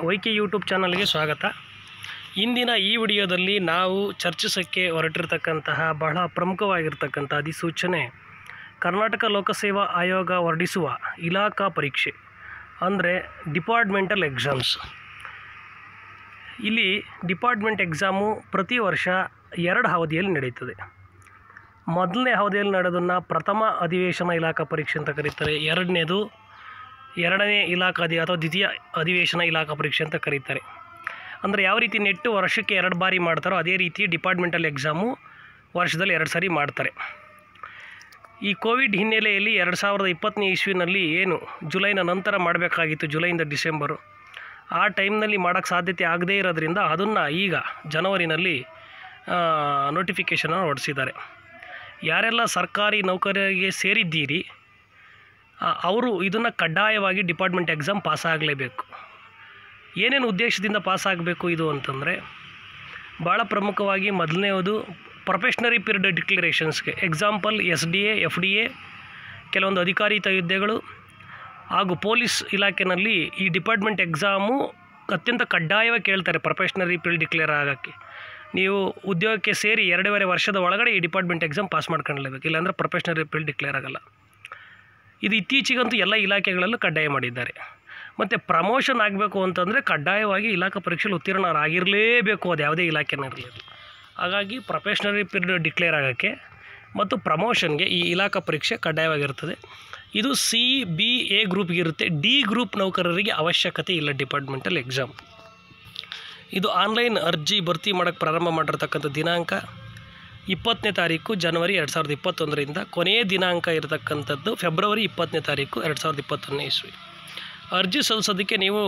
YK YouTube ಚಾನಲ್ಗೆ ಸ್ವಾಗತ. ಇಂದಿನ ಈ ವಿಡಿಯೋದಲ್ಲಿ ನಾವು ಚರ್ಚಿಸೋಕ್ಕೆ ಹೊರಟಿರ್ತಕ್ಕಂತಹ ಬಹಳ ಪ್ರಮುಖವಾಗಿರ್ತಕ್ಕಂಥ ಅಧಿಸೂಚನೆ ಕರ್ನಾಟಕ ಲೋಕಸೇವಾ ಆಯೋಗ ಹೊರಡಿಸುವ ಇಲಾಖಾ ಪರೀಕ್ಷೆ ಅಂದರೆ ಡಿಪಾರ್ಟ್ಮೆಂಟಲ್ ಎಕ್ಸಾಮ್ಸ್. ಇಲ್ಲಿ ಡಿಪಾರ್ಟ್ಮೆಂಟ್ ಎಕ್ಸಾಮು ಪ್ರತಿ ವರ್ಷ 2 ಅವಧಿಯಲ್ಲಿ ನಡೆಯುತ್ತದೆ. ಮೊದಲನೇ ಅವಧಿಯಲ್ಲಿ ನಡೆದನ್ನು ಪ್ರಥಮ ಅಧಿವೇಶನ ಇಲಾಖಾ ಪರೀಕ್ಷೆ ಅಂತ ಕರೀತಾರೆ. ಎರಡನೇ ಇಲಾಖಾ ಅಥವಾ ದ್ವಿತೀಯ ಅಧಿವೇಶನ ಇಲಾಖಾ ಪರೀಕ್ಷೆ ಅಂತ ಕರೀತಾರೆ. ಅಂದರೆ ಯಾವ ರೀತಿ ನೆಟ್ಟು ವರ್ಷಕ್ಕೆ 2 ಬಾರಿ ಮಾಡ್ತಾರೋ ಅದೇ ರೀತಿ ಡಿಪಾರ್ಟ್ಮೆಂಟಲ್ ಎಕ್ಸಾಮು ವರ್ಷದಲ್ಲಿ 2 ಸಾರಿ ಮಾಡ್ತಾರೆ. ಈ ಕೋವಿಡ್ ಹಿನ್ನೆಲೆಯಲ್ಲಿ 2020ನೇ ಇಸ್ವಿನಲ್ಲಿ ಏನು ಜುಲೈನ ನಂತರ ಮಾಡಬೇಕಾಗಿತ್ತು, ಜುಲೈಯಿಂದ ಡಿಸೆಂಬರು, ಆ ಟೈಮ್ನಲ್ಲಿ ಮಾಡೋಕ್ಕೆ ಸಾಧ್ಯತೆ ಆಗದೇ ಇರೋದ್ರಿಂದ ಅದನ್ನು ಈಗ ಜನವರಿನಲ್ಲಿ ನೋಟಿಫಿಕೇಷನನ್ನು ಹೊರಡಿಸಿದ್ದಾರೆ. ಯಾರೆಲ್ಲ ಸರ್ಕಾರಿ ನೌಕರರಿಗೆ ಸೇರಿದ್ದೀರಿ ಅವರು ಇದನ್ನು ಕಡ್ಡಾಯವಾಗಿ ಡಿಪಾರ್ಟ್ಮೆಂಟ್ ಎಕ್ಸಾಮ್ ಪಾಸಾಗಲೇಬೇಕು. ಏನೇನು ಉದ್ದೇಶದಿಂದ ಪಾಸಾಗಬೇಕು ಇದು ಅಂತಂದರೆ, ಭಾಳ ಪ್ರಮುಖವಾಗಿ ಮೊದಲನೇದು ಪ್ರೊಫೆಷ್ನರಿ ಪೀರಿಯಡ್ ಡಿಕ್ಲರೇಷನ್ಸ್ಗೆ, ಎಕ್ಸಾಂಪಲ್ SDA, FDA, ಕೆಲವೊಂದು ಅಧಿಕಾರಿತ ಹುದ್ದೆಗಳು ಹಾಗೂ ಪೊಲೀಸ್ ಇಲಾಖೆಯಲ್ಲಿ ಈ ಡಿಪಾರ್ಟ್ಮೆಂಟ್ ಎಕ್ಸಾಮು ಅತ್ಯಂತ ಕಡ್ಡಾಯವಾಗಿ ಕೇಳ್ತಾರೆ. ಪ್ರೊಫೆಷ್ನರಿ ಪೀರಿಯಡ್ ಡಿಕ್ಲೇರ್ ಆಗೋಕ್ಕೆ ನೀವು ಉದ್ಯೋಗಕ್ಕೆ ಸೇರಿ 2.5 ವರ್ಷದ ಒಳಗಡೆ ಈ ಡಿಪಾರ್ಟ್ಮೆಂಟ್ ಎಕ್ಸಾಮ್ ಪಾಸ್ ಮಾಡ್ಕೊಳ್ಳೇಬೇಕು, ಇಲ್ಲಾಂದರೆ ಪ್ರೊಫೆಷ್ನರಿ ಪೀರಿಯಡ್ ಡಿಕ್ಲೇರ್ ಆಗೋಲ್ಲ. ಇದು ಇತ್ತೀಚೆಗಂತೂ ಎಲ್ಲ ಇಲಾಖೆಗಳಲ್ಲೂ ಕಡ್ಡಾಯ ಮಾಡಿದ್ದಾರೆ. ಮತ್ತು ಪ್ರಮೋಷನ್ ಆಗಬೇಕು ಅಂತಂದರೆ ಕಡ್ಡಾಯವಾಗಿ ಇಲಾಖಾ ಪರೀಕ್ಷೆಯಲ್ಲಿ ಉತ್ತೀರ್ಣರಾಗಿರಲೇಬೇಕು, ಅದು ಯಾವುದೇ ಇಲಾಖೆನಿರಲಿ. ಹಾಗಾಗಿ ಪ್ರೊಫೆಷ್ನರಿ ಪೀರಿಯಡ್ ಡಿಕ್ಲೇರ್ ಆಗೋಕ್ಕೆ ಮತ್ತು ಪ್ರಮೋಷನ್ಗೆ ಈ ಇಲಾಖಾ ಪರೀಕ್ಷೆ ಕಡ್ಡಾಯವಾಗಿರ್ತದೆ. ಇದು CBA ಗ್ರೂಪ್ಗೆ ಇರುತ್ತೆ. D ಗ್ರೂಪ್ ನೌಕರರಿಗೆ ಅವಶ್ಯಕತೆ ಇಲ್ಲ ಡಿಪಾರ್ಟ್ಮೆಂಟಲ್ ಎಕ್ಸಾಮ್. ಇದು ಆನ್ಲೈನ್ ಅರ್ಜಿ ಭರ್ತಿ ಮಾಡೋಕ್ಕೆ ಪ್ರಾರಂಭ ಮಾಡಿರ್ತಕ್ಕಂಥ ದಿನಾಂಕ 20ನೇ ತಾರೀಕು ಜನವರಿ 2021ರಿಂದ, ಕೊನೆಯ ದಿನಾಂಕ ಇರತಕ್ಕಂಥದ್ದು ಫೆಬ್ರವರಿ 20ನೇ ತಾರೀಕು 2021ನೇ ಇಸ್ವಿ. ಅರ್ಜಿ ಸಲ್ಲಿಸೋದಕ್ಕೆ ನೀವು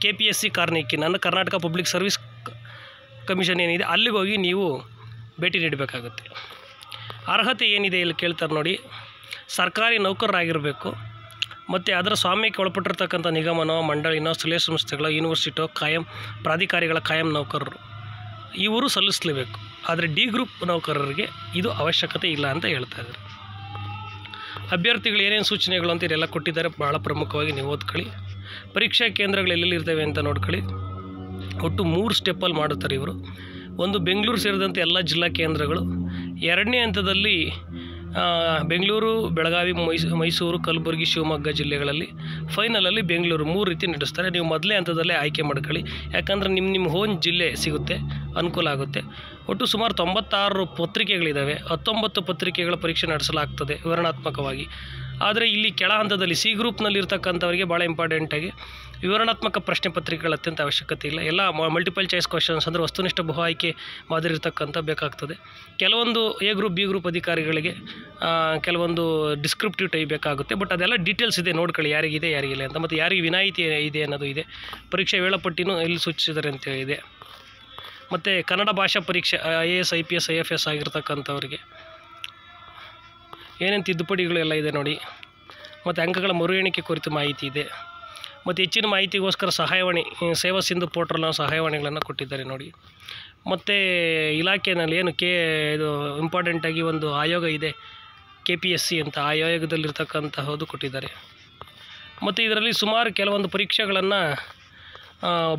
KPSC ಕಾರ್ನಿಕಿನ್ ಅಂದರೆ ಕರ್ನಾಟಕ ಪಬ್ಲಿಕ್ ಸರ್ವಿಸ್ ಕಮಿಷನ್ ಏನಿದೆ ಅಲ್ಲಿಗೆ ಹೋಗಿ ನೀವು ಭೇಟಿ ನೀಡಬೇಕಾಗುತ್ತೆ. ಅರ್ಹತೆ ಏನಿದೆ ಇಲ್ಲಿ ಕೇಳ್ತಾರೆ ನೋಡಿ. ಸರ್ಕಾರಿ ನೌಕರರಾಗಿರಬೇಕು ಮತ್ತು ಅದರ ಸ್ವಾಮ್ಯಕ್ಕೆ ಒಳಪಟ್ಟಿರ್ತಕ್ಕಂಥ ನಿಗಮನೋ, ಮಂಡಳಿನೋ, ಸ್ಥಳೀಯ ಸಂಸ್ಥೆಗಳ, ಯೂನಿವರ್ಸಿಟಿಯೋ, ಕಾಯಂ ಪ್ರಾಧಿಕಾರಿಗಳ ಕಾಯಂ ನೌಕರರು ಇವರು ಸಲ್ಲಿಸಲೇಬೇಕು. ಆದರೆ D ಗ್ರೂಪ್ ನೌಕರರಿಗೆ ಇದು ಅವಶ್ಯಕತೆ ಇಲ್ಲ ಅಂತ ಹೇಳ್ತಾ ಇದ್ದಾರೆ. ಅಭ್ಯರ್ಥಿಗಳು ಏನೇನು ಸೂಚನೆಗಳು ಅಂತ ಇದೆಲ್ಲ ಕೊಟ್ಟಿದ್ದಾರೆ, ಭಾಳ ಪ್ರಮುಖವಾಗಿ ನೀವು ಓದ್ಕೊಳ್ಳಿ. ಪರೀಕ್ಷಾ ಕೇಂದ್ರಗಳು ಎಲ್ಲೆಲ್ಲಿರ್ತವೆ ಅಂತ ನೋಡ್ಕೊಳ್ಳಿ. ಒಟ್ಟು 3 ಸ್ಟೆಪ್ಪಲ್ಲಿ ಮಾಡುತ್ತಾರೆ ಇವರು. ಒಂದು ಬೆಂಗಳೂರು ಸೇರಿದಂತೆ ಎಲ್ಲ ಜಿಲ್ಲಾ ಕೇಂದ್ರಗಳು. 2ನೇ ಹಂತದಲ್ಲಿ ಬೆಂಗಳೂರು, ಬೆಳಗಾವಿ, ಮೈಸೂರು, ಕಲಬುರಗಿ, ಶಿವಮೊಗ್ಗ ಜಿಲ್ಲೆಗಳಲ್ಲಿ. ಫೈನಲಲ್ಲಿ ಬೆಂಗಳೂರು. 3 ರೀತಿ ನಡೆಸ್ತಾರೆ. ನೀವು ಮೊದಲೇ ಹಂತದಲ್ಲೇ ಆಯ್ಕೆ ಮಾಡ್ಕೊಳ್ಳಿ, ಯಾಕಂದರೆ ನಿಮ್ಮ ಓನ್ ಜಿಲ್ಲೆ ಸಿಗುತ್ತೆ, ಅನುಕೂಲ ಆಗುತ್ತೆ. ಒಟ್ಟು ಸುಮಾರು 96 ಪತ್ರಿಕೆಗಳಿದ್ದಾವೆ. 19 ಪತ್ರಿಕೆಗಳ ಪರೀಕ್ಷೆ ನಡೆಸಲಾಗ್ತದೆ ವಿವರಣಾತ್ಮಕವಾಗಿ. ಆದರೆ ಇಲ್ಲಿ ಕೆಳ ಹಂತದಲ್ಲಿ C ಗ್ರೂಪ್ನಲ್ಲಿ ಇರ್ತಕ್ಕಂಥವರಿಗೆ ಭಾಳ ಇಂಪಾರ್ಟೆಂಟಾಗಿ ವಿವರಣಾತ್ಮಕ ಪ್ರಶ್ನೆ ಪತ್ರಿಕೆಗಳ ಅತ್ಯಂತ ಅವಶ್ಯಕತೆ ಇಲ್ಲ. ಎಲ್ಲ ಮಲ್ಟಿಪಲ್ ಚಾಯ್ಸ್ ಕ್ವಶನ್ಸ್ ಅಂದರೆ ವಸ್ತುನಿಷ್ಠ ಬಹು ಆಯ್ಕೆ ಮಾದರಿ ಇರ್ತಕ್ಕಂಥ ಬೇಕಾಗ್ತದೆ. ಕೆಲವೊಂದು A ಗ್ರೂಪ್, B ಗ್ರೂಪ್ ಅಧಿಕಾರಿಗಳಿಗೆ ಕೆಲವೊಂದು ಡಿಸ್ಕ್ರಿಪ್ಟಿವ್ ಟೈಪ್ ಬೇಕಾಗುತ್ತೆ. ಬಟ್ ಅದೆಲ್ಲ ಡೀಟೇಲ್ಸ್ ಇದೆ, ನೋಡ್ಕೊಳ್ಳಿ ಯಾರಿಗಿದೆ ಯಾರಿಗಿಲ್ಲ ಅಂತ. ಮತ್ತು ಯಾರಿಗೆ ವಿನಾಯಿತಿ ಇದೆ ಅನ್ನೋದು ಇದೆ. ಪರೀಕ್ಷೆ ವೇಳಾಪಟ್ಟಿನೂ ಇಲ್ಲಿ ಸೂಚಿಸಿದ್ದಾರೆ ಅಂತ ಇದೆ. ಮತ್ತು ಕನ್ನಡ ಭಾಷಾ ಪರೀಕ್ಷೆ IAS, IPS, IFS ಆಗಿರ್ತಕ್ಕಂಥವ್ರಿಗೆ ಏನೇನು ತಿದ್ದುಪಡಿಗಳು ಎಲ್ಲ ಇದೆ ನೋಡಿ. ಮತ್ತು ಅಂಕಗಳ ಮರು ಎಣಿಕೆ ಕುರಿತು ಮಾಹಿತಿ ಇದೆ. ಮತ್ತು ಹೆಚ್ಚಿನ ಮಾಹಿತಿಗೋಸ್ಕರ ಸಹಾಯವಾಣಿ, ಸೇವಾ ಸಿಂಧು ಪೋರ್ಟಲ್ನ ಸಹಾಯವಾಣಿಗಳನ್ನು ಕೊಟ್ಟಿದ್ದಾರೆ ನೋಡಿ. ಮತ್ತು ಇಲಾಖೆಯಲ್ಲಿ ಏನು ಇದು ಇಂಪಾರ್ಟೆಂಟಾಗಿ ಒಂದು ಆಯೋಗ ಇದೆ, KPSC ಅಂತ, ಆ ಆಯೋಗದಲ್ಲಿರ್ತಕ್ಕಂತಹದ್ದು ಕೊಟ್ಟಿದ್ದಾರೆ. ಮತ್ತು ಇದರಲ್ಲಿ ಸುಮಾರು ಕೆಲವೊಂದು ಪರೀಕ್ಷೆಗಳನ್ನು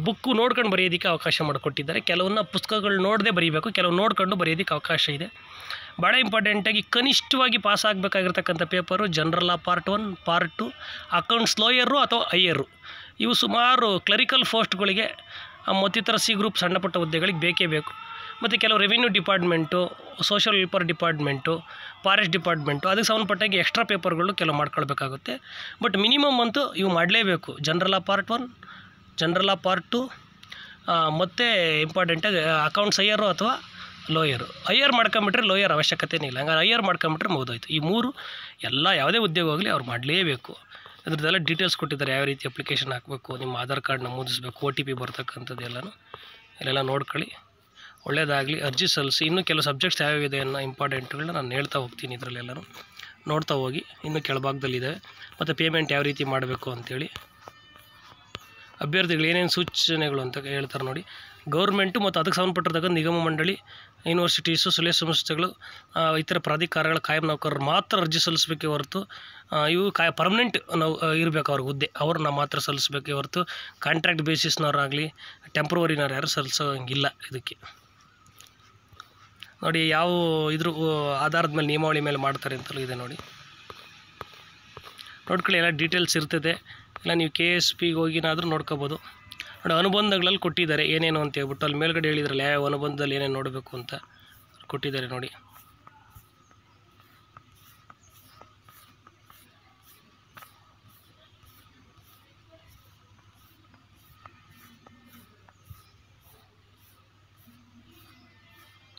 ಬುಕ್ಕು ನೋಡ್ಕೊಂಡು ಬರೆಯೋದಕ್ಕೆ ಅವಕಾಶ ಮಾಡಿಕೊಟ್ಟಿದ್ದಾರೆ. ಕೆಲವನ್ನ ಪುಸ್ತಕಗಳು ನೋಡದೆ ಬರೀಬೇಕು, ಕೆಲವು ನೋಡ್ಕೊಂಡು ಬರೆಯೋದಕ್ಕೆ ಅವಕಾಶ ಇದೆ. ಭಾಳ ಇಂಪಾರ್ಟೆಂಟಾಗಿ ಕನಿಷ್ಠವಾಗಿ ಪಾಸ್ ಆಗಬೇಕಾಗಿರ್ತಕ್ಕಂಥ ಪೇಪರು ಜನರಲ್ ಲಾ ಪಾರ್ಟ್ 1, ಪಾರ್ಟ್ 2, ಅಕೌಂಟ್ಸ್ ಲೋಯರು ಅಥವಾ ಹೈಯರು. ಇವು ಸುಮಾರು ಕ್ಲರಿಕಲ್ ಪೋಸ್ಟ್ಗಳಿಗೆ ಮತ್ತಿತರ C ಗ್ರೂಪ್ ಸಣ್ಣಪುಟ್ಟ ಹುದ್ದೆಗಳಿಗೆ ಬೇಕೇ ಬೇಕು. ಮತ್ತು ಕೆಲವು revenue department, social welfare department, forest department, ಅದಕ್ಕೆ ಸಂಬಂಧಪಟ್ಟಾಗಿ ಎಕ್ಸ್ಟ್ರಾ ಪೇಪರ್ಗಳು ಕೆಲವು ಮಾಡ್ಕೊಳ್ಬೇಕಾಗುತ್ತೆ. ಬಟ್ ಮಿನಿಮಮ್ ಅಂತೂ ಇವು ಮಾಡಲೇಬೇಕು. ಜನರಲ್ ಲಾ ಪಾರ್ಟ್ 1, ಜನರಲ್ ಲಾ ಪಾರ್ಟ್ 2 ಮತ್ತು ಇಂಪಾರ್ಟೆಂಟಾಗಿ ಅಕೌಂಟ್ಸ್ ಹೈಯರು ಅಥವಾ ಲೋಯರು. ಹೈಯರ್ ಮಾಡ್ಕೊಂಬಿಟ್ರೆ ಲೋಯರ್ ಅವಶ್ಯಕತೆನೇ ಇಲ್ಲ. ಹಂಗಾರೆ ಹೈಯರ್ ಮಾಡ್ಕೊಂಬಿಟ್ರೆ ಮುಗಿದೋಯ್ತು. ಈ 3 ಎಲ್ಲ ಯಾವುದೇ ಉದ್ಯೋಗ ಹೋಗಲಿ ಅವ್ರು ಮಾಡಲೇಬೇಕು. ಅದ್ರದ್ದೆಲ್ಲ ಡೀಟೇಲ್ಸ್ ಕೊಟ್ಟಿದ್ದಾರೆ, ಯಾವ ರೀತಿ ಅಪ್ಲಿಕೇಶನ್ ಹಾಕಬೇಕು, ನಿಮ್ಮ ಆಧಾರ್ ಕಾರ್ಡ್ ನಮೂದಿಸಬೇಕು, OTP ಬರ್ತಕ್ಕಂಥದ್ದು ಎಲ್ಲನೂ ಇಲ್ಲೆಲ್ಲ ನೋಡ್ಕೊಳ್ಳಿ. ಒಳ್ಳೆಯದಾಗಲಿ. ಅರ್ಜಿ ಸಲ್ಲಿಸಿ. ಇನ್ನೂ ಕೆಲವು ಸಬ್ಜೆಕ್ಟ್ಸ್ ಯಾವ್ಯಾವಿದೆ ಅನ್ನೋ ಇಂಪಾರ್ಟೆಂಟ್ಗಳನ್ನ ನಾನು ಹೇಳ್ತಾ ಹೋಗ್ತೀನಿ. ಇದರಲ್ಲೆಲ್ಲನೂ ನೋಡ್ತಾ ಹೋಗಿ. ಇನ್ನೂ ಕೆಳಭಾಗದಲ್ಲಿದೆ. ಮತ್ತು ಪೇಮೆಂಟ್ ಯಾವ ರೀತಿ ಮಾಡಬೇಕು ಅಂಥೇಳಿ, ಅಭ್ಯರ್ಥಿಗಳು ಏನೇನು ಸೂಚನೆಗಳು ಅಂತ ಹೇಳ್ತಾರೆ ನೋಡಿ. ಗೌರ್ಮೆಂಟು ಮತ್ತು ಅದಕ್ಕೆ ಸಂಬಂಧಪಟ್ಟಿರ್ತಕ್ಕಂಥ ನಿಗಮ ಮಂಡಳಿ, ಯೂನಿವರ್ಸಿಟೀಸು, ಸುಳ್ಯ ಸಂಸ್ಥೆಗಳು, ಇತರ ಪ್ರಾಧಿಕಾರಗಳ ಕಾಯಂ ನೌಕರರು ಮಾತ್ರ ಅರ್ಜಿ ಸಲ್ಲಿಸಬೇಕೇ ಹೊರತು ಇವು ಪರ್ಮನೆಂಟ್ ನಾವು ಇರಬೇಕು ಅವ್ರಿಗೆ ಹುದ್ದೆ, ಅವ್ರನ್ನ ಮಾತ್ರ ಸಲ್ಲಿಸಬೇಕೇ ಹೊರತು ಕಾಂಟ್ರಾಕ್ಟ್ ಬೇಸಿಸ್ನವರಾಗಲಿ ಟೆಂಪ್ರವರಿನವ್ರು ಯಾರು ಸಲ್ಲಿಸೋಂಗಿಲ್ಲ. ಇದಕ್ಕೆ ನೋಡಿ ಯಾವ ಇದ್ರ ಆಧಾರದ ಮೇಲೆ ನಿಯಮಾವಳಿ ಮೇಲೆ ಮಾಡ್ತಾರೆ ಅಂತಲೂ ಇದೆ ನೋಡಿ. ನೋಡ್ಕೊಳ್ಳಿ, ಎಲ್ಲ ಡೀಟೇಲ್ಸ್ ಇರ್ತದೆ. ಇಲ್ಲ ನೀವು KSPಗೆ ಹೋಗಿನಾದರೂ ನೋಡ್ಕೋಬೋದು. ನೋಡಿ ಅನುಬಂಧಗಳಲ್ಲಿ ಕೊಟ್ಟಿದ್ದಾರೆ ಏನೇನು ಅಂತ ಹೇಳ್ಬಿಟ್ಟು, ಅಲ್ಲಿ ಮೇಲ್ಗಡೆ ಹೇಳಿದ್ರಲ್ಲ ಯಾವ ಅನುಬಂಧದಲ್ಲಿ ಏನೇನು ನೋಡಬೇಕು ಅಂತ ಕೊಟ್ಟಿದ್ದಾರೆ ನೋಡಿ.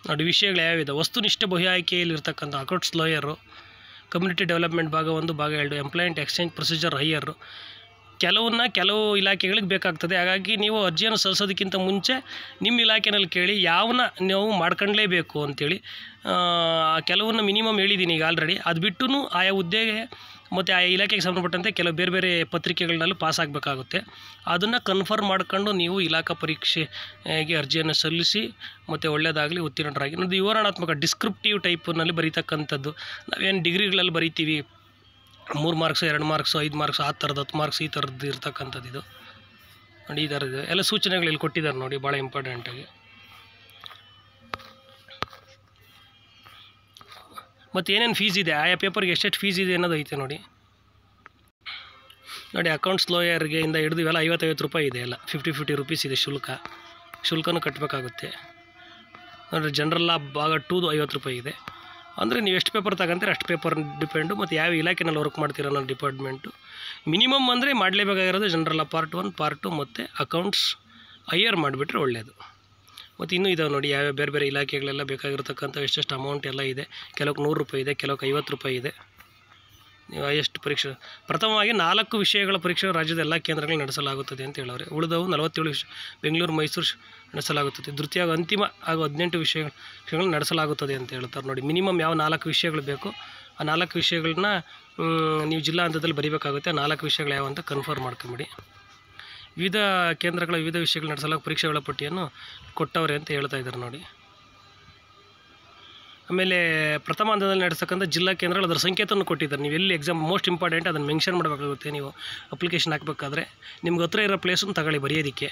ನೋಡಿ ವಿಷಯಗಳು ಯಾವಿದೆ: ವಸ್ತುನಿಷ್ಠ ಬಹು ಆಯ್ಕೆಯಲ್ಲಿ ಇರ್ತಕ್ಕಂಥ ಅಕೌಂಟ್ಸ್ ಲಾಯರು, ಕಮ್ಯುನಿಟಿ ಡೆವಲಪ್ಮೆಂಟ್ ಭಾಗ 1 ಭಾಗ 2, ಎಂಪ್ಲಾಯ್ಮೆಂಟ್ ಎಕ್ಸ್ಚೇಂಜ್ ಪ್ರೊಸೀಜರ್ ಹೈಯರು. ಕೆಲವು ಇಲಾಖೆಗಳಿಗೆ ಬೇಕಾಗ್ತದೆ. ಹಾಗಾಗಿ ನೀವು ಅರ್ಜಿಯನ್ನು ಸಲ್ಲಿಸೋದಕ್ಕಿಂತ ಮುಂಚೆ ನಿಮ್ಮ ಇಲಾಖೆನಲ್ಲಿ ಕೇಳಿ ಯಾವನ್ನ ನೀವು ಮಾಡ್ಕೊಳ್ಳೇಬೇಕು ಅಂತೇಳಿ. ಕೆಲವನ್ನ ಮಿನಿಮಮ್ ಹೇಳಿದ್ದೀನಿ ಈಗ ಆಲ್ರೆಡಿ. ಅದು ಬಿಟ್ಟು ಆಯಾ ಹುದ್ದೆಗೆ ಮತ್ತು ಆ ಇಲಾಖೆಗೆ ಸಂಬಂಧಪಟ್ಟಂತೆ ಕೆಲವು ಬೇರೆ ಬೇರೆ ಪತ್ರಿಕೆಗಳನ್ನಲ್ಲೂ ಪಾಸ್ ಆಗಬೇಕಾಗುತ್ತೆ. ಅದನ್ನು ಕನ್ಫರ್ಮ್ ಮಾಡ್ಕೊಂಡು ನೀವು ಇಲಾಖಾ ಪರೀಕ್ಷೆಗೆ ಅರ್ಜಿಯನ್ನು ಸಲ್ಲಿಸಿ ಮತ್ತು ಒಳ್ಳೆಯದಾಗಲಿ ಉತ್ತೀರ್ಣರಾಗಿ. ನೋಡಿ ವಿವರಣಾತ್ಮಕ ಡಿಸ್ಕ್ರಿಪ್ಟಿವ್ ಟೈಪ್ನಲ್ಲಿ ಬರೀತಕ್ಕಂಥದ್ದು. ನಾವೇನು ಡಿಗ್ರಿಗಳಲ್ಲಿ ಬರೀತೀವಿ 3 ಮಾರ್ಕ್ಸು 2 ಮಾರ್ಕ್ಸು 5 ಮಾರ್ಕ್ಸು ಆ ಥರದ್ದು 10 ಮಾರ್ಕ್ಸ್ ಈ ಥರದ್ದು ಇರ್ತಕ್ಕಂಥದ್ದು. ಇದು ನೋಡಿ ಈ ಥರದ್ದು ಎಲ್ಲ ಸೂಚನೆಗಳು ಇಲ್ಲಿ ಕೊಟ್ಟಿದ್ದಾರೆ ನೋಡಿ, ಭಾಳ ಇಂಪಾರ್ಟೆಂಟಾಗಿ. ಮತ್ತು ಏನೇನು ಫೀಸ್ ಇದೆ, ಆಯಾ ಪೇಪರ್ಗೆ ಎಷ್ಟೆಷ್ಟು ಫೀಸ್ ಇದೆ ಅನ್ನೋದು ಐತೆ ನೋಡಿ. ನೋಡಿ ಅಕೌಂಟ್ಸ್ ಲಾಯರ್ಗೆ ಇಂದ ಹಿಡಿದು ಇವೆಲ್ಲ 50 ರೂಪಾಯಿ ಇದೆ, ಎಲ್ಲ 50 ರೂಪೀಸ್ ಇದೆ ಶುಲ್ಕನೂ ಕಟ್ಟಬೇಕಾಗುತ್ತೆ. ನೋಡಿ ಜನರಲ್ ಲಾ ಭಾಗ 2 50 ರೂಪಾಯಿ ಇದೆ. ಅಂದರೆ ನೀವು ಎಷ್ಟು ಪೇಪರ್ ತಗೊಂತೀರ ಅಷ್ಟು ಪೇಪರ್ ಡಿಪೆಂಡು, ಮತ್ತು ಯಾವ ಇಲಾಖೆನಲ್ಲಿ ವರ್ಕ್ ಮಾಡ್ತೀರ ಅನ್ನೋ ಡಿಪಾರ್ಟ್ಮೆಂಟು. ಮಿನಿಮಮ್ ಅಂದರೆ ಮಾಡಲೇಬೇಕಾಗಿರೋದು ಜನರಲ್ ಲಾ ಪಾರ್ಟ್ 1 ಪಾರ್ಟ್ 2 ಮತ್ತು ಅಕೌಂಟ್ಸ್ ಹೈಯರ್ ಮಾಡಿಬಿಟ್ರೆ ಒಳ್ಳೆಯದು. ಮತ್ತು ಇನ್ನೂ ಇದಾವೆ ನೋಡಿ ಯಾವ್ಯಾವ ಬೇರೆ ಬೇರೆ ಇಲಾಖೆಗಳೆಲ್ಲ ಬೇಕಾಗಿರ್ತಕ್ಕಂಥ ಎಷ್ಟೆಷ್ಟು ಅಮೌಂಟ್ ಎಲ್ಲ ಇದೆ. ಕೆಲವಕ್ಕೆ 100 ರೂಪಾಯಿ ಇದೆ, ಕೆಲವಕ್ಕೆ 50 ರೂಪಾಯಿ ಇದೆ. ನೀವು ಎಷ್ಟು ಪರೀಕ್ಷೆ ಪ್ರಥಮವಾಗಿ 4 ವಿಷಯಗಳ ಪರೀಕ್ಷೆ ರಾಜ್ಯದ ಎಲ್ಲ ಕೇಂದ್ರಗಳು ನಡೆಸಲಾಗುತ್ತದೆ ಅಂತ ಹೇಳೋರೆ. ಉಳಿದವು 47 ಬೆಂಗಳೂರು ಮೈಸೂರು ನಡೆಸಲಾಗುತ್ತದೆ. ದ್ವಿತೀಯ ಅಂತಿಮ ಹಾಗೂ 18 ವಿಷಯಗಳು ನಡೆಸಲಾಗುತ್ತದೆ ಅಂತ ಹೇಳ್ತಾರೆ ನೋಡಿ. ಮಿನಿಮಮ್ ಯಾವ 4 ವಿಷಯಗಳು ಬೇಕು ಆ 4 ವಿಷಯಗಳನ್ನ ನೀವು ಜಿಲ್ಲಾ ಹಂತದಲ್ಲಿ ಬರೀಬೇಕಾಗುತ್ತೆ. ಆ 4 ವಿಷಯಗಳು ಯಾವ ಅಂತ ಕನ್ಫರ್ಮ್ ಮಾಡ್ಕೊಂಬಿಡಿ. ವಿವಿಧ ಕೇಂದ್ರಗಳ ವಿವಿಧ ವಿಷಯಗಳು ನಡೆಸಲಾಗುವ ಪರೀಕ್ಷೆಗಳ ಪಟ್ಟಿಯನ್ನು ಕೊಟ್ಟವ್ರೆ ಅಂತ ಹೇಳ್ತಾ ಇದ್ದಾರೆ ನೋಡಿ. ಆಮೇಲೆ ಪ್ರಥಮ ಹಂತದಲ್ಲಿ ನಡೆಸ್ತಕ್ಕಂಥ ಜಿಲ್ಲಾ ಕೇಂದ್ರಗಳು ಅದರ ಸಂಕೇತವನ್ನು ಕೊಟ್ಟಿದ್ದಾರೆ. ನೀವು ಎಲ್ಲಿ ಎಕ್ಸಾಮ್ ಮೋಸ್ಟ್ ಇಂಪಾರ್ಟೆಂಟ್ ಅದನ್ನು ಮೆನ್ಷನ್ ಮಾಡಬೇಕಾಗುತ್ತೆ. ನೀವು ಅಪ್ಲಿಕೇಶನ್ ಹಾಕಬೇಕಾದ್ರೆ ನಿಮ್ಗೆ ಹತ್ರ ಇರೋ ಪ್ಲೇಸನ್ನು ತಗೊಳ್ಳಿ ಬರೆಯೋದಕ್ಕೆ.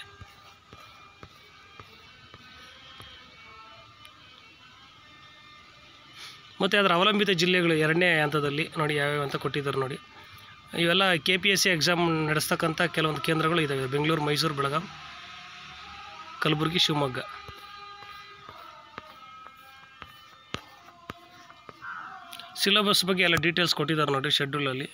ಮತ್ತು ಅದರ ಅವಲಂಬಿತ ಜಿಲ್ಲೆಗಳು 2ನೇ ಹಂತದಲ್ಲಿ ನೋಡಿ ಯಾವ್ಯಾವ ಅಂತ ಕೊಟ್ಟಿದ್ದಾರೆ ನೋಡಿ. ಇವೆಲ್ಲ KPSC ಎಕ್ಸಾಮ್ ನಡೆಸ್ತಕ್ಕಂಥ ಕೆಲವೊಂದು ಕೇಂದ್ರಗಳು ಇದ್ದಾವೆ: ಬೆಂಗಳೂರು, ಮೈಸೂರು, ಬೆಳಗಾಂ, ಕಲಬುರಗಿ, ಶಿವಮೊಗ್ಗ. ಸಿಲೆಬಸ್ ಬಗ್ಗೆ ಎಲ್ಲ ಡೀಟೇಲ್ಸ್ ಕೊಟ್ಟಿದ್ದಾರೆ ನೋಡಿ ಶೆಡ್ಯೂಲಲ್ಲಿ.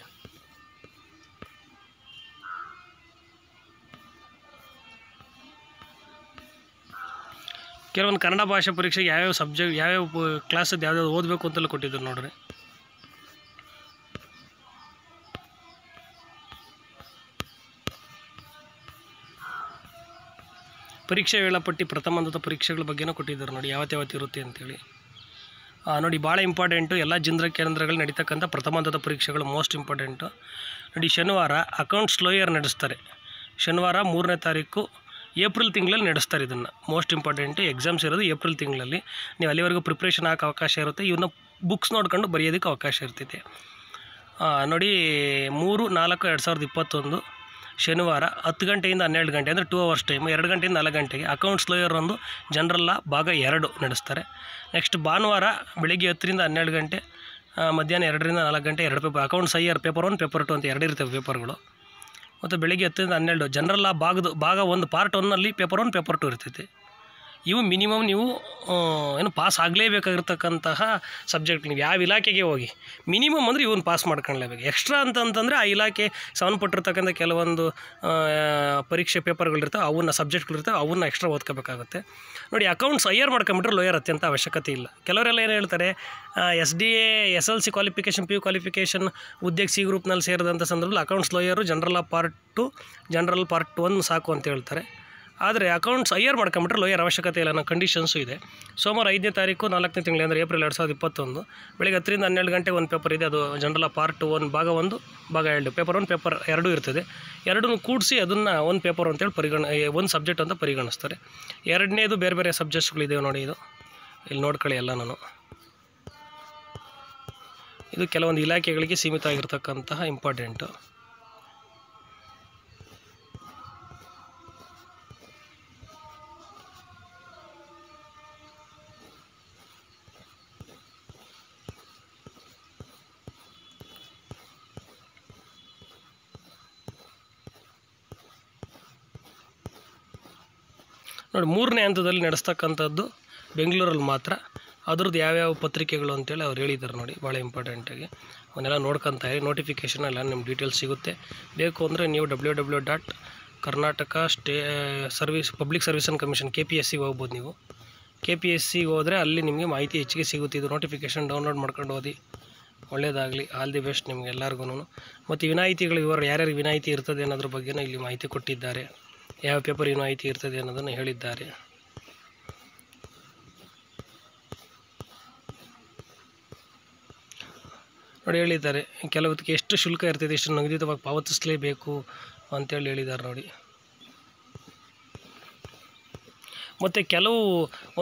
ಕೆಲವೊಂದು ಕನ್ನಡ ಭಾಷೆ ಪರೀಕ್ಷೆಗೆ ಯಾವ್ಯಾವ ಸಬ್ಜೆಕ್ಟ್ ಯಾವ್ಯಾವ ಕ್ಲಾಸದ್ದು ಯಾವ್ಯಾವ್ದು ಓದಬೇಕು ಅಂತೆಲ್ಲ ಕೊಟ್ಟಿದ್ದಾರೆ ನೋಡ್ರಿ. ಪರೀಕ್ಷೆ ವೇಳಾಪಟ್ಟಿ ಪ್ರಥಮ ಹಂತದ ಪರೀಕ್ಷೆಗಳ ಬಗ್ಗೆನೂ ಕೊಟ್ಟಿದ್ದಾರೆ ನೋಡಿ, ಯಾವತ್ತು ಇರುತ್ತೆ ಅಂತೇಳಿ. ನೋಡಿ ಭಾಳ ಇಂಪಾರ್ಟೆಂಟು. ಎಲ್ಲ ಜಿಲ್ಲಾ ಕೇಂದ್ರಗಳು ನಡೀತಕ್ಕಂಥ ಪ್ರಥಮ ಹಂತದ ಪರೀಕ್ಷೆಗಳು ಮೋಸ್ಟ್ ಇಂಪಾರ್ಟೆಂಟು ನೋಡಿ. ಶನಿವಾರ ಅಕೌಂಟ್ಸ್ ಲಾಯರ್ ನಡೆಸ್ತಾರೆ. ಶನಿವಾರ 3ನೇ ತಾರೀಕು ಏಪ್ರಿಲ್ ತಿಂಗಳಲ್ಲಿ ನಡೆಸ್ತಾರೆ. ಇದನ್ನು ಮೋಸ್ಟ್ ಇಂಪಾರ್ಟೆಂಟು. ಎಕ್ಸಾಮ್ಸ್ ಇರೋದು ಏಪ್ರಿಲ್ ತಿಂಗಳಲ್ಲಿ. ನೀವು ಅಲ್ಲಿವರೆಗೂ ಪ್ರಿಪ್ರೇಷನ್ ಹಾಕೋ ಅವಕಾಶ ಇರುತ್ತೆ. ಇವನ್ನ ಬುಕ್ಸ್ ನೋಡ್ಕೊಂಡು ಬರೆಯೋದಕ್ಕೆ ಅವಕಾಶ ಇರ್ತೈತೆ ನೋಡಿ. 3/4/2021 ಶನಿವಾರ 10 ಗಂಟೆಯಿಂದ 12 ಗಂಟೆ ಅಂದರೆ 2 ಅವರ್ಸ್ ಟೈಮು. 2 ಗಂಟೆಯಿಂದ 4 ಗಂಟೆಗೆ ಅಕೌಂಟ್ಸ್ ಲಾಯರ್ ಒಂದು ಜನರಲ್ ಲಾ ಭಾಗ 2 ನಡೆಸ್ತಾರೆ. ನೆಕ್ಸ್ಟ್ ಭಾನುವಾರ ಬೆಳಿಗ್ಗೆ 10ರಿಂದ 12 ಗಂಟೆ, ಮಧ್ಯಾಹ್ನ 2ರಿಂದ 4 ಗಂಟೆ 2 paper. Accounts higher paper 1 paper 2 ಅಂತ 2 ಇರ್ತವೆ ಪೇಪರ್ಗಳು. ಮತ್ತು ಬೆಳಿಗ್ಗೆ 10ರಿಂದ 12 ಜನರಲ್ ಲಾ ಭಾಗ 1 ಪಾರ್ಟ್ 1ನಲ್ಲಿ ಪೇಪರ್ 1 ಪೇಪರ್ 2 ಇರ್ತೈತೆ. ಇವು ಮಿನಿಮಮ್ ನೀವು ಏನು ಪಾಸ್ ಆಗಲೇಬೇಕಾಗಿರ್ತಕ್ಕಂತಹ ಸಬ್ಜೆಕ್ಟ್. ನೀವು ಯಾವ ಇಲಾಖೆಗೆ ಹೋಗಿ ಮಿನಿಮಮ್ ಅಂದರೆ ಇವನ್ನ ಪಾಸ್ ಮಾಡ್ಕೊಳ್ಳೇಬೇಕು. ಎಕ್ಸ್ಟ್ರಾ ಅಂತಂದರೆ ಆ ಇಲಾಖೆ ಸಂಬಂಧಪಟ್ಟಿರ್ತಕ್ಕಂಥ ಕೆಲವೊಂದು ಪರೀಕ್ಷೆ ಪೇಪರ್ಗಳಿರ್ತವೆ, ಅವನ್ನ ಸಬ್ಜೆಕ್ಟ್ಗಳಿರ್ತವೆ, ಅವನ್ನ ಎಕ್ಸ್ಟ್ರಾ ಓದ್ಕೋಬೇಕಾಗುತ್ತೆ ನೋಡಿ. ಅಕೌಂಟ್ಸ್ ಹೈಯರ್ ಮಾಡ್ಕೊಂಬಿಟ್ರೆ ಲೋಯರ್ ಅತ್ಯಂತ ಅವಶ್ಯಕತೆ ಇಲ್ಲ. ಕೆಲವರೆಲ್ಲ ಏನು ಹೇಳ್ತಾರೆ, SDA SLC qualification PU qualification ಹುದ್ದೆಗೆ C ಗ್ರೂಪ್ನಲ್ಲಿ ಸೇರಿದಂಥ ಸಂದರ್ಭದಲ್ಲಿ accounts lower general part 2 general part 1 ಸಾಕು ಅಂತ ಹೇಳ್ತಾರೆ. ಆದರೆ ಅಕೌಂಟ್ಸ್ ಹೈಯರ್ ಮಾಡ್ಕೊಂಬಿಟ್ರೆ ಲೋಯರ್ ಅವಶ್ಯಕತೆ ಇಲ್ಲ ಅನ್ನೋ ಕಂಡೀಷನ್ಸು ಇದೆ. ಸೋಮವಾರ 5ನೇ ತಾರೀಕು 4ನೇ ತಿಂಗಳು ಅಂದರೆ ಏಪ್ರಿಲ್ 2021 ಬೆಳಗ್ಗೆ 10ರಿಂದ 12 ಗಂಟೆಗೆ ಒಂದು ಪೇಪರ್ ಇದೆ. ಅದು ಜನರಲ್ ಪಾರ್ಟ್ 1 ಭಾಗ 1 ಭಾಗ 2 ಪೇಪರ್ 1 ಪೇಪರ್ 2 ಇರ್ತದೆ. ಎರಡನ್ನೂ ಕೂಡಿಸಿ ಅದನ್ನು ಒಂದು ಪೇಪರ್ ಅಂತೇಳಿ ಒಂದು ಸಬ್ಜೆಕ್ಟ್ ಅಂತ ಪರಿಗಣಿಸ್ತಾರೆ. ಎರಡನೇದು ಬೇರೆ ಬೇರೆ ಸಬ್ಜೆಕ್ಟ್ಸ್ಗಳಿದೆ ನೋಡಿ. ಇಲ್ಲಿ ನೋಡ್ಕೊಳ್ಳಿ ಎಲ್ಲ ನಾನು. ಇದು ಕೆಲವೊಂದು ಇಲಾಖೆಗಳಿಗೆ ಸೀಮಿತ ಆಗಿರ್ತಕ್ಕಂತಹ ಇಂಪಾರ್ಟೆಂಟು. ನೋಡಿ, 3ನೇ ಹಂತದಲ್ಲಿ ನಡೆಸ್ತಕ್ಕಂಥದ್ದು ಬೆಂಗಳೂರಲ್ಲಿ ಮಾತ್ರ. ಅದ್ರದ್ದು ಯಾವ್ಯಾವ ಪತ್ರಿಕೆಗಳು ಅಂತೇಳಿ ಅವ್ರು ಹೇಳಿದ್ದಾರೆ ನೋಡಿ, ಭಾಳ ಇಂಪಾರ್ಟೆಂಟಾಗಿ. ಅವನ್ನೆಲ್ಲ ನೋಡ್ಕೊತಾ ಇರಿ. ನೋಟಿಫಿಕೇಷನ್ ಎಲ್ಲ ನಿಮ್ಮ ಡೀಟೇಲ್ಸ್ ಸಿಗುತ್ತೆ. ಬೇಕು ಅಂದರೆ ನೀವು www.karnataka public service commission KPSC ಹೋಗ್ಬೋದು. ನೀವು KPSC ಹೋದರೆ ಅಲ್ಲಿ ನಿಮಗೆ ಮಾಹಿತಿ ಹೆಚ್ಚಿಗೆ ಸಿಗುತ್ತೆ. ಇದು ನೋಟಿಫಿಕೇಷನ್ ಡೌನ್ಲೋಡ್ ಮಾಡ್ಕೊಂಡು ಓದಿ. ಒಳ್ಳೆಯದಾಗಲಿ. ಆಲ್ ದಿ ಬೆಸ್ಟ್ ನಿಮ್ಗೆ ಎಲ್ಲರಿಗೂ. ಮತ್ತು ವಿನಾಯಿತಿಗಳು ಯಾರ್ಯಾರಿಗೆ ವಿನಾಯಿತಿ ಇರ್ತದೆ ಅನ್ನೋದ್ರ ಬಗ್ಗೆನೂ ಇಲ್ಲಿ ಮಾಹಿತಿ ಕೊಟ್ಟಿದ್ದಾರೆ. ಯಾವ ಪೇಪರ್ ವಿನಾಯಿತಿ ಇರ್ತದೆ ಅನ್ನೋದನ್ನು ಹೇಳಿದ್ದಾರೆ. ನೋಡಿ, ಹೇಳಿದ್ದಾರೆ ಕೆಲವದಕ್ಕೆ ಎಷ್ಟು ಶುಲ್ಕ ಇರ್ತದೆ, ಎಷ್ಟು ನಿಗದಿತವಾಗಿ ಪಾವತಿಸಲೇಬೇಕು ಅಂತೇಳಿ ಹೇಳಿದ್ದಾರೆ ನೋಡಿ. ಮತ್ತು ಕೆಲವು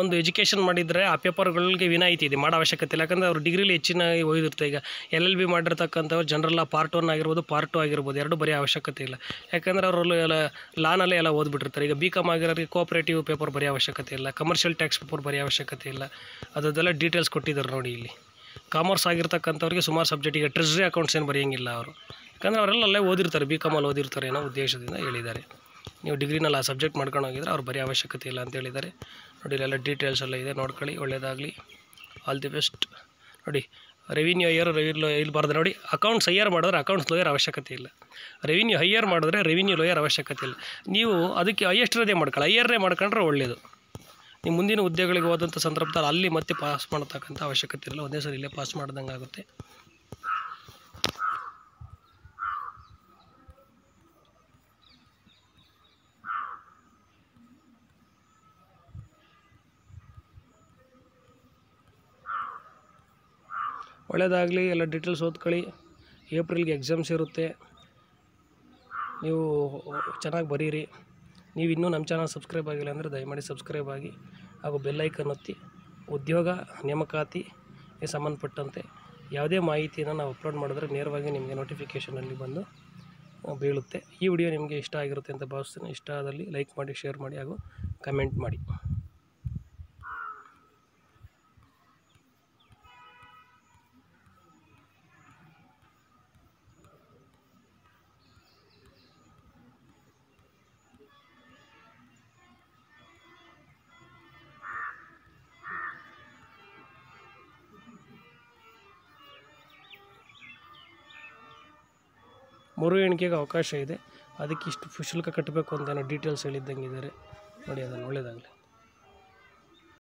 ಒಂದು ಎಜುಕೇಷನ್ ಮಾಡಿದರೆ ಆ ಪೇಪರ್ಗಳಿಗೆ ವಿನಾಯಿತಿ ಇದೆ, ಮಾಡೋ ಅವಶ್ಯಕತೆ ಇಲ್ಲ. ಯಾಕಂದರೆ ಅವರು ಡಿಗ್ರಿಲಿ ಹೆಚ್ಚಿನಾಗಿ ಓದಿರ್ತಾರೆ. ಈಗ LLB ಮಾಡಿರ್ತಕ್ಕಂಥವ್ರು ಜನರಲ್ ಪಾರ್ಟ್ 1 ಆಗಿರ್ಬೋದು, ಪಾರ್ಟ್ 2 ಆಗಿರ್ಬೋದು, ಎರಡು ಬರೀ ಅವಶ್ಯಕತೆ ಇಲ್ಲ. ಯಾಕಂದರೆ ಅವರು ಎಲ್ಲ ಲಾನಲ್ಲೇ ಎಲ್ಲ ಓದ್ಬಿಟ್ಟಿರ್ತಾರೆ. ಈಗ BCom ಆಗಿರೋರಿಗೆ ಕೋಆಪ್ರೇಟಿವ್ ಪೇಪರ್ ಬರೀ ಅವಶ್ಯಕತೆ ಇಲ್ಲ, ಕಮರ್ಷಿಯಲ್ ಟ್ಯಾಕ್ಸ್ ಪೇಪರ್ ಬರೀ ಅವಶ್ಯಕತೆ ಇಲ್ಲ. ಅದರದ್ದೆಲ್ಲ ಡೀಟೇಲ್ಸ್ ಕೊಟ್ಟಿದ್ದಾರೆ ನೋಡಿ ಇಲ್ಲಿ. ಕಾಮರ್ಸ್ ಆಗಿರ್ತಕ್ಕಂಥವ್ರಿಗೆ ಸುಮಾರು ಸಬ್ಜೆಕ್ಟ್, ಈಗ ಟ್ರೆಜರಿ ಅಕೌಂಟ್ಸ್ ಏನು ಬರೆಯೋಂಗಿಲ್ಲ ಅವರು, ಯಾಕಂದರೆ ಅವರೆಲ್ಲ ಅಲ್ಲೇ ಓದಿರ್ತಾರೆ, BCom ಓದಿರ್ತಾರೆ ಅನ್ನೋ ಉದ್ದೇಶದಿಂದ ಹೇಳಿದ್ದಾರೆ. ನೀವು ಡಿಗ್ರಿನಲ್ಲಿ ಆ ಸಬ್ಜೆಕ್ಟ್ ಮಾಡ್ಕೊಂಡು ಹೋಗಿದ್ರೆ ಅವ್ರು ಬರೀ ಅವಶ್ಯಕತೆ ಇಲ್ಲ ಅಂತ ಹೇಳಿದ್ದಾರೆ ನೋಡಿ. ಇಲ್ಲೆಲ್ಲ ಡೀಟೇಲ್ಸ್ ಎಲ್ಲ ಇದೆ, ನೋಡ್ಕೊಳ್ಳಿ. ಒಳ್ಳೆಯದಾಗಲಿ. All the best. ನೋಡಿ, ರೆವಿನ್ಯೂ ಹೈಯರ್ ಇಲ್ಲಿ ಬರೆದ್ರೆ ನೋಡಿ, ಅಕೌಂಟ್ಸ್ ಹೈಯರ್ ಮಾಡಿದ್ರೆ ಅಕೌಂಟ್ಸ್ ಲೋಯರ್ ಅವಶ್ಯಕತೆ ಇಲ್ಲ, ರೆವಿನ್ಯೂ ಹೈಯರ್ ಮಾಡಿದ್ರೆ ರೆವಿನ್ಯೂ ಲೋಯರ್ ಅವಶ್ಯಕತೆ ಇಲ್ಲ. ನೀವು ಅದಕ್ಕೆ ಹೈಯೆಸ್ಟ್ ಇರೋದೇ ಮಾಡ್ಕೊಳ್ಳಿ, ಹೈಯರ್ನೇ ಮಾಡ್ಕೊಂಡ್ರೆ ಒಳ್ಳೆಯದು. ನೀವು ಮುಂದಿನ ಹುದ್ದೆಗಳಿಗೆ ಹೋದಂಥ ಸಂದರ್ಭದಲ್ಲಿ ಅಲ್ಲಿ ಮತ್ತೆ ಪಾಸ್ ಮಾಡತಕ್ಕಂಥ ಅವಶ್ಯಕತೆ ಇಲ್ಲ, ಒಂದೇ ಸರಿ ಇಲ್ಲೇ ಪಾಸ್ ಮಾಡ್ದಂಗೆ ಆಗುತ್ತೆ. ಒಳ್ಳೆಯದಾಗಲಿ. ಎಲ್ಲ ಡೀಟೇಲ್ಸ್ ಓದ್ಕೊಳ್ಳಿ. ಏಪ್ರಿಲ್ಗೆ ಎಕ್ಸಾಮ್ಸ್ ಇರುತ್ತೆ, ನೀವು ಚೆನ್ನಾಗಿ ಬರೀರಿ. ನೀವು ಇನ್ನೂ ನಮ್ಮ ಚಾನಲ್ ಸಬ್ಸ್ಕ್ರೈಬ್ ಆಗಿಲ್ಲ ಅಂದರೆ ದಯಮಾಡಿ ಸಬ್ಸ್ಕ್ರೈಬ್ ಆಗಿ, ಹಾಗೂ ಬೆಲ್ಲೈಕನ್ ಒತ್ತಿ. ಉದ್ಯೋಗ ನೇಮಕಾತಿಗೆ ಸಂಬಂಧಪಟ್ಟಂತೆ ಯಾವುದೇ ಮಾಹಿತಿಯನ್ನು ನಾವು ಅಪ್ಲೋಡ್ ಮಾಡಿದ್ರೆ ನೇರವಾಗಿ ನಿಮಗೆ ನೋಟಿಫಿಕೇಷನಲ್ಲಿ ಬಂದು ಬೀಳುತ್ತೆ. ಈ ವಿಡಿಯೋ ನಿಮಗೆ ಇಷ್ಟ ಆಗಿರುತ್ತೆ ಅಂತ ಭಾವಿಸ್ತೀನಿ. ಇಷ್ಟ ಆದಲ್ಲಿ ಲೈಕ್ ಮಾಡಿ, ಶೇರ್ ಮಾಡಿ, ಹಾಗೂ ಕಮೆಂಟ್ ಮಾಡಿ. ಮರು ಎಣಿಕೆಗೆ ಅವಕಾಶ ಇದೆ, ಅದಕ್ಕೆ ಇಷ್ಟು ಶುಲ್ಕ ಕಟ್ಟಬೇಕು ಅಂತ ಡೀಟೇಲ್ಸ್ ಹೇಳಿದ್ದಂಗಿದ್ದಾರೆ ನೋಡಿ. ಅದನ್ನು ಒಳ್ಳೆಯದಾಗಲಿ.